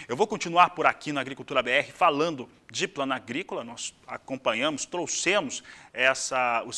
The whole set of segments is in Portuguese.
Eu vou continuar por aqui na Agricultura BR falando de plano agrícola. Nós acompanhamos, trouxemos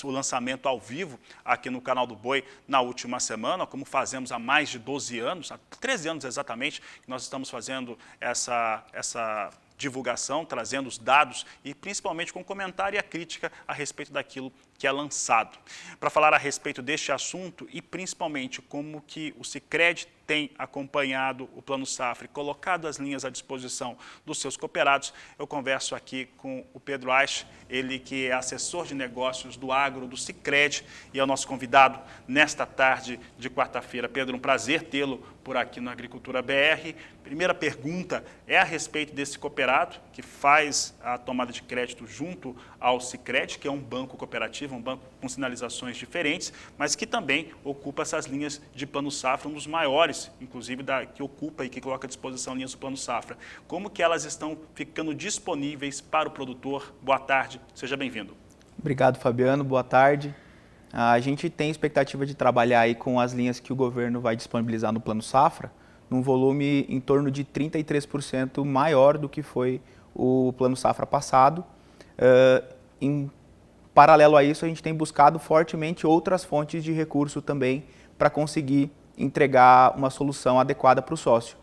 o lançamento ao vivo aqui no canal do Boi na última semana, como fazemos há mais de 12 anos, há 13 anos exatamente, que nós estamos fazendo essa divulgação, trazendo os dados e principalmente com comentário e a crítica a respeito daquilo que é lançado. Para falar a respeito deste assunto e principalmente como que o Sicredi tem acompanhado o Plano Safra e colocado as linhas à disposição dos seus cooperados, eu converso aqui com o Pedro Aich, ele que é assessor de negócios do agro do Sicredi e é o nosso convidado nesta tarde de quarta-feira. Pedro, um prazer tê-lo por aqui na Agricultura BR. Primeira pergunta é a respeito desse cooperado que faz a tomada de crédito junto ao Sicredi, que é um banco cooperativo, um banco com sinalizações diferentes, mas que também ocupa essas linhas de Plano Safra, um dos maiores, inclusive, que ocupa e que coloca à disposição linhas do Plano Safra. Como que elas estão ficando disponíveis para o produtor? Boa tarde, seja bem-vindo. Obrigado, Fabiano, boa tarde. A gente tem expectativa de trabalhar aí com as linhas que o governo vai disponibilizar no Plano Safra, num volume em torno de 33% maior do que foi o Plano Safra passado. Em paralelo a isso, a gente tem buscado fortemente outras fontes de recurso também para conseguir entregar uma solução adequada para o sócio.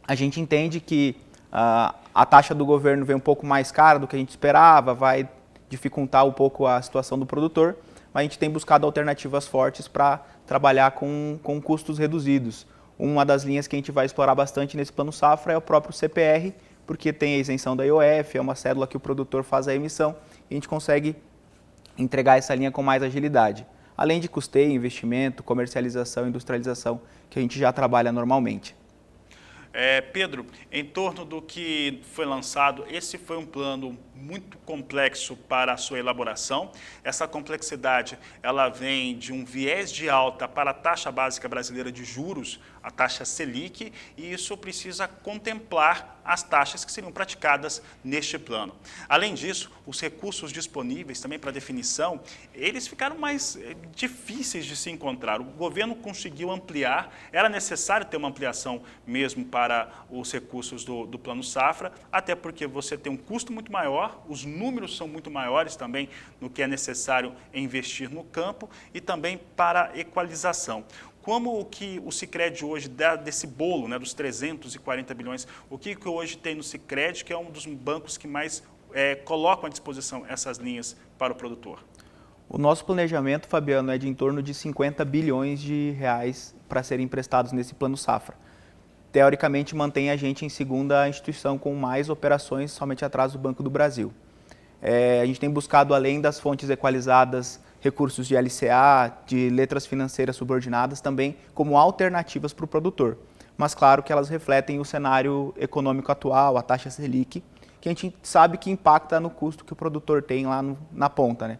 A gente entende que a taxa do governo vem um pouco mais cara do que a gente esperava, vai dificultar um pouco a situação do produtor, mas a gente tem buscado alternativas fortes para trabalhar com custos reduzidos. Uma das linhas que a gente vai explorar bastante nesse Plano Safra é o próprio CPR, porque tem a isenção da IOF, é uma cédula que o produtor faz a emissão e a gente consegue entregar essa linha com mais agilidade. Além de custeio, investimento, comercialização, industrialização, que a gente já trabalha normalmente. Pedro, em torno do que foi lançado, esse foi um plano muito complexo para a sua elaboração. Essa complexidade, ela vem de um viés de alta para a taxa básica brasileira de juros, a taxa Selic, e isso precisa contemplar as taxas que seriam praticadas neste plano. Além disso, os recursos disponíveis também para definição, eles ficaram mais difíceis de se encontrar. O governo conseguiu ampliar, era necessário ter uma ampliação mesmo para os recursos do Plano Safra, até porque você tem um custo muito maior, os números são muito maiores também no que é necessário investir no campo e também para equalização. Como que o Sicredi hoje, desse bolo, né, dos 340 bilhões, o que hoje tem no Sicredi, que é um dos bancos que mais colocam à disposição essas linhas para o produtor? O nosso planejamento, Fabiano, é de em torno de 50 bilhões de reais para serem emprestados nesse Plano Safra. Teoricamente, mantém a gente em segunda instituição com mais operações somente atrás do Banco do Brasil. A gente tem buscado, além das fontes equalizadas, recursos de LCA, de letras financeiras subordinadas, também como alternativas para o produtor. Mas claro que elas refletem o cenário econômico atual, a taxa Selic, que a gente sabe que impacta no custo que o produtor tem lá na ponta, né?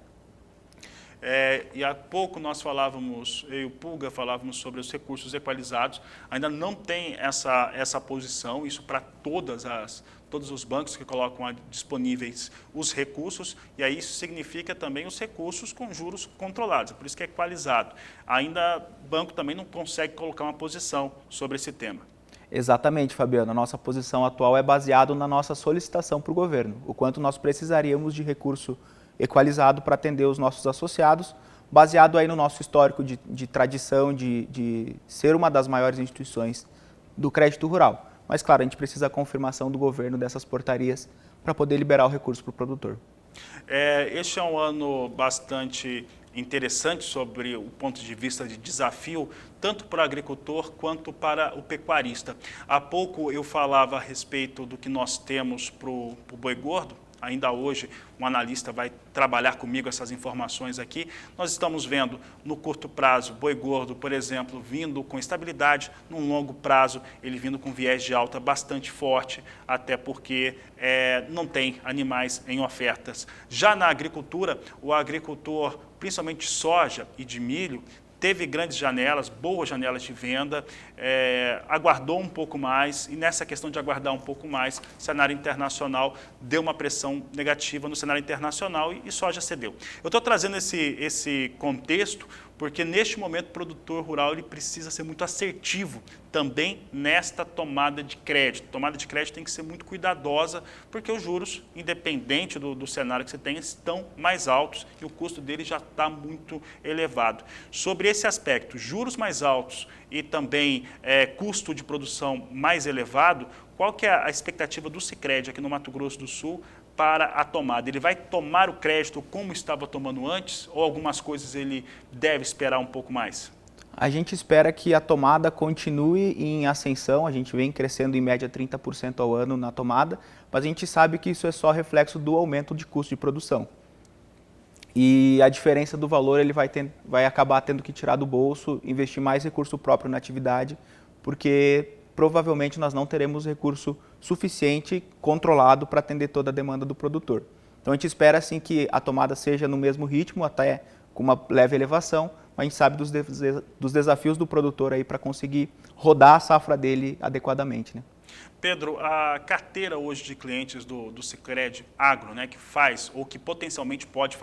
E há pouco nós falávamos, eu e o Pulga falávamos sobre os recursos equalizados, ainda não tem essa posição, isso para todos os bancos que colocam disponíveis os recursos, e aí isso significa também os recursos com juros controlados, por isso que é equalizado. Ainda o banco também não consegue colocar uma posição sobre esse tema. Exatamente, Fabiano. A nossa posição atual é baseada na nossa solicitação para o governo, o quanto nós precisaríamos de recurso equalizado para atender os nossos associados, baseado aí no nosso histórico de tradição, de ser uma das maiores instituições do crédito rural. Mas, claro, a gente precisa da confirmação do governo dessas portarias para poder liberar o recurso para o produtor. Este é um ano bastante interessante sobre o ponto de vista de desafio, tanto para o agricultor quanto para o pecuarista. Há pouco eu falava a respeito do que nós temos para o boi gordo. Ainda hoje, um analista vai trabalhar comigo essas informações aqui. Nós estamos vendo, no curto prazo, boi gordo, por exemplo, vindo com estabilidade, num longo prazo, ele vindo com viés de alta bastante forte, até porque não tem animais em ofertas. Já na agricultura, o agricultor, principalmente de soja e de milho, teve grandes janelas, boas janelas de venda, aguardou um pouco mais, e nessa questão de aguardar um pouco mais, o cenário internacional deu uma pressão negativa no cenário internacional e soja cedeu. Eu estou trazendo esse contexto porque neste momento o produtor rural ele precisa ser muito assertivo também nesta tomada de crédito. Tomada de crédito tem que ser muito cuidadosa, porque os juros, independente do cenário que você tem, estão mais altos e o custo deles já está muito elevado. Sobre esse aspecto, juros mais altos e também custo de produção mais elevado, qual que é a expectativa do Sicredi aqui no Mato Grosso do Sul para a tomada? Ele vai tomar o crédito como estava tomando antes ou algumas coisas ele deve esperar um pouco mais? A gente espera que a tomada continue em ascensão, a gente vem crescendo em média 30% ao ano na tomada, mas a gente sabe que isso é só reflexo do aumento de custo de produção. E a diferença do valor ele vai acabar tendo que tirar do bolso, investir mais recurso próprio na atividade, porque provavelmente nós não teremos recurso suficiente, controlado para atender toda a demanda do produtor. Então a gente espera assim que a tomada seja no mesmo ritmo, até com uma leve elevação, mas a gente sabe dos desafios do produtor aí para conseguir rodar a safra dele adequadamente, né? Pedro, a carteira hoje de clientes do Sicredi Agro, né, que faz ou que potencialmente pode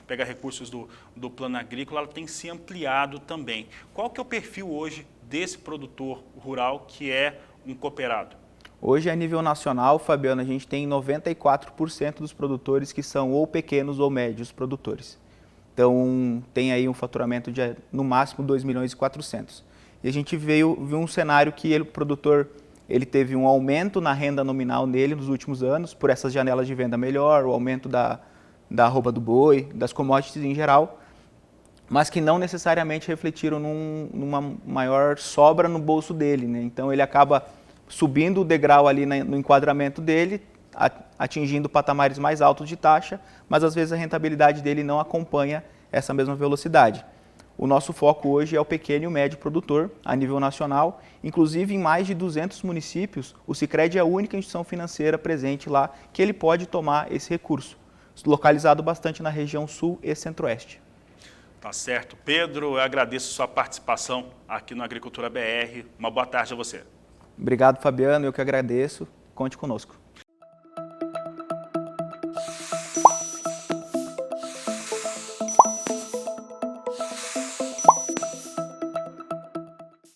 pegar recursos do plano agrícola, ela tem se ampliado também. Qual que é o perfil hoje desse produtor rural que é um cooperado? Hoje, a nível nacional, Fabiano, a gente tem 94% dos produtores que são ou pequenos ou médios produtores. Então, tem aí um faturamento de, no máximo, 2 milhões e 400. E a gente viu um cenário que o produtor ele teve um aumento na renda nominal nele nos últimos anos, por essas janelas de venda melhor, o aumento da arroba do boi, das commodities em geral, mas que não necessariamente refletiram numa maior sobra no bolso dele, né? Então ele acaba subindo o degrau ali no enquadramento dele, atingindo patamares mais altos de taxa, mas às vezes a rentabilidade dele não acompanha essa mesma velocidade. O nosso foco hoje é o pequeno e o médio produtor a nível nacional, inclusive em mais de 200 municípios, o Sicredi é a única instituição financeira presente lá que ele pode tomar esse recurso, localizado bastante na região sul e centro-oeste. Tá certo. Pedro, eu agradeço a sua participação aqui no Agricultura BR. Uma boa tarde a você. Obrigado, Fabiano, eu que agradeço. Conte conosco.